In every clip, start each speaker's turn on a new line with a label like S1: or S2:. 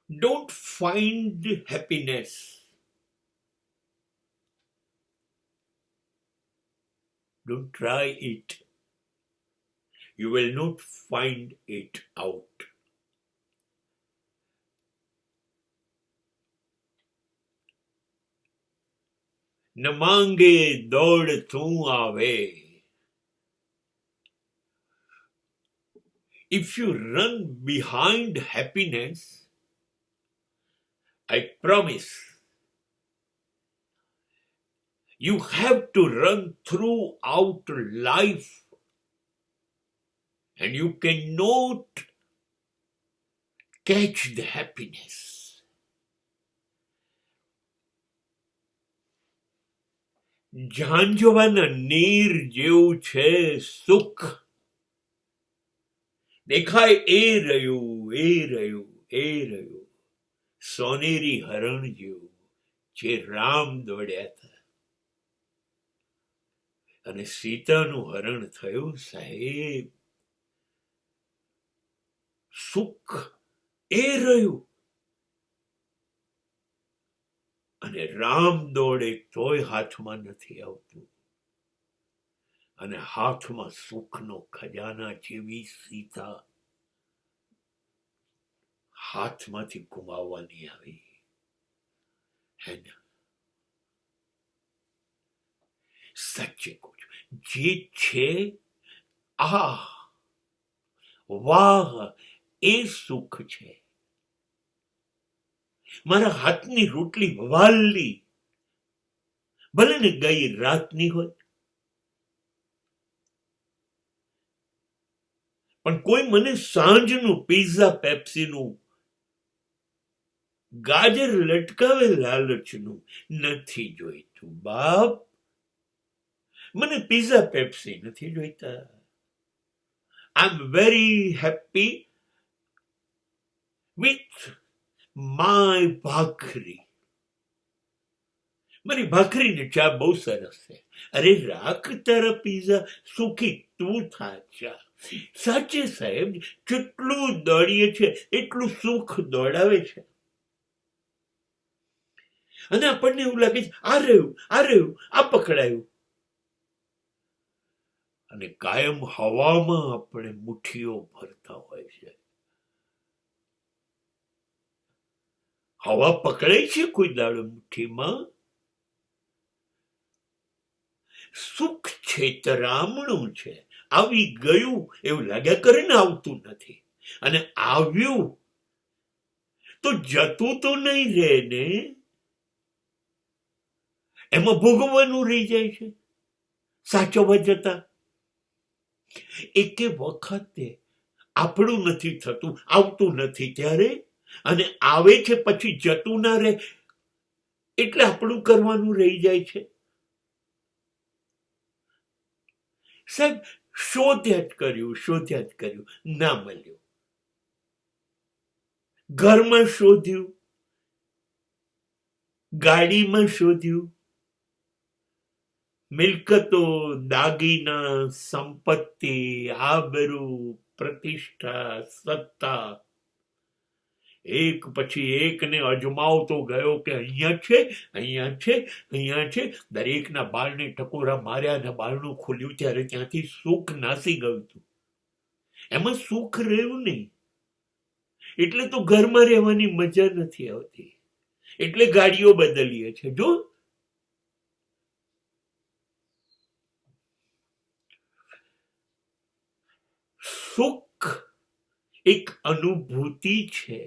S1: Don't find happiness. Don't try it. You will not find it out. ન માંગે દોડ તું આવે. If you run behind happiness, I promise you have to run throughout life, and you cannot catch the happiness. ઝાંઝવાના નીર જેવું છે સુખ. દેખાય એ રહ્યું, એ રહ્યું, એ રહ્યું. સોનેરી હરણ જેવું જે રામ દોડ્યા હતા અને સીતાનું હરણ થયું. સાહેબ, સુખ એ રહ્યું અને રામ દોડે તોય હાથમાં નથી આવતું. અને હાથમાં સુખનો ખજાના જેવી સીતા હાથમાંથી ગુમાવવાની આવી. સાચે કહું છું, જે છે આ વાહ એ સુખ છે. મારા હાથની રોટલી વાલી ભલે ને ગઈ રાતની હોય, પણ કોઈ મને સાંજનું પિઝા પેપ્સીનું ગાજર લટકાવે લાલચનું નથી જોઈતું. બાપ, મને પિઝા પેપ્સી નથી જોઈતા. I am very happy with my bhakhri. મારી ભાખરી ને ચા બહુ સરસ છે. અરે રાખ તારા પિઝા, સુખી તું થા ચા. સાચે સાહેબ, જેટલું દોડીએ છે એટલું સુખ દોડાવે છે. અને આપણને એવું લાગે છે આ રહ્યું, આ રહ્યું, આ પકડાયું. અને કાયમ હવામાં આપણે મુઠ્ઠીઓ ભરતા હોય છે. હવા પકડાય છે કોઈ દાડો મુઠ્ઠીમાં? સુખ છેતરામણું છે. આવી ગયું એવું લાગ્યા કરે ને આવતું નથી. અને આવ્યું તો જતું તો નહીં રહે ને, એમાં ભોગવવાનું રહી જાય છે સાચવવા જતા. એકે વખતે આપણું નથી થતું, આવતું નથી ત્યારે, અને આવે છે પછી જતું ના રહે એટલે આપણું કરવાનું રહી જાય છે. સાહેબ, શોધ્યા જ કર્યું, ના મળ્યું. ઘરમાં શોધ્યું, ગાડીમાં શોધ્યું, મિલકતો, દાગીના, સંપત્તિ, આબરૂ, પ્રતિષ્ઠા, સત્તા, એક પછી એકને અજમાવતો ગયો કે અહીંયા છે, અહીંયા છે, અહીંયા છે. દરેકના બાળને ટકોરા માર્યા ને બાળનું ખુલ્યું ત્યારે ત્યાંથી સુખ નાસી ગયું હતું. એમાં સુખ રહ્યું નહીં. એટલે તો ઘરમાં રહેવાની મજા નથી આવતી, એટલે ગાડીઓ બદલીએ છે. જો સુખ એક અનુભૂતિ છે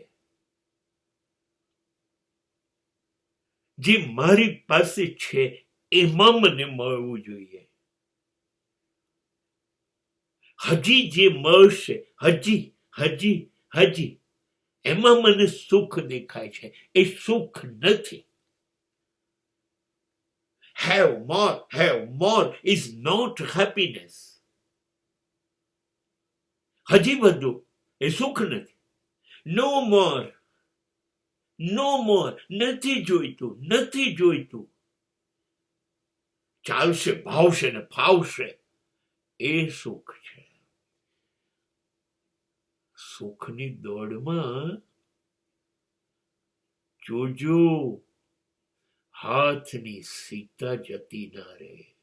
S1: જે મારી પાસે છે એમાં મને મળવું જોઈએ. હજી જે મળશે, હજી એમાં મને સુખ દેખાય છે. એ સુખ નથી. have more is not happiness. હજી બધું એ સુખ નથી. નો મોર નથી જોઈતું. ચાલશે, ભાવશે ને ફાવશે એ સુખ છે. સુખની દોડમાં જોજો હાથની સીતા જતી ના રહે.